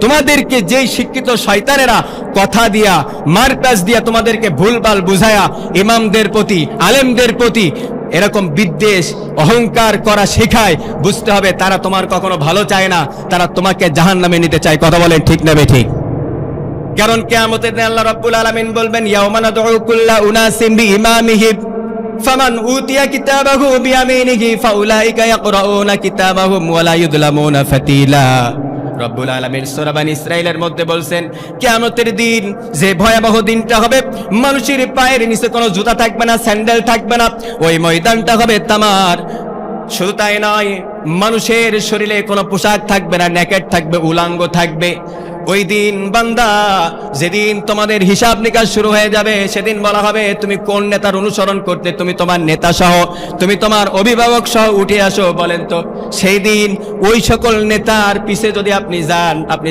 তোমাদেরকে যেই শিক্ষিত শয়তানেরা কথা দিয়া মারপ্যাচ দিয়া তোমাদেরকে ভুলভাল বুঝায়া ইমামদের প্রতি আলেমদের প্রতি এরকম বিদ্বেষ অহংকার করা শেখায়, বুঝতে হবে তারা তোমার কখনো ভালো চায় না, তারা তোমাকে জাহান্নামে নিতে চায়। কথা বলেন ঠিক না বেঠিক? কারণ কিয়ামতের দিন আল্লাহ রাব্বুল আলামিন বলবেন, ইয়াউমা নাদউ কুল্লা উনাসিম বিইমামিহিম ফামান উতিয়া কিতাবাহু বিয়ামিনিহি ফাউলাইকা ইয়াকরাউনা কিতাবাহুম ওয়া লা ইউযলামুনা ফাতিলা। রব্বুল আলামিন সূরা বানী ইসরাঈলের মধ্যে বলছেন, কিয়ামতের দিন যে ভয়াবহ দিনটা হবে, মানুষের পায়ের নিচে কোনো জুতা থাকবে না, স্যান্ডেল থাকবে না, ওই ময়দানটা হবে তামার। শুধু তাই নয়, মানুষের শরীরে কোনো পোশাক থাকবে না, নেকেড থাকবে, উলাঙ্গ থাকবে। ওই দিন বান্দা, যেদিন তোমাদের হিসাব নিকাশ শুরু হয়ে যাবে, সেদিন বলা হবে তুমি কোন নেতার অনুসরণ করতে, তুমি তোমার নেতা সহ, তুমি তোমার অভিভাবক সহ উঠে আসো। বলেন তো সেই দিন ওই সকল নেতার পিছে যদি আপনি যান, আপনি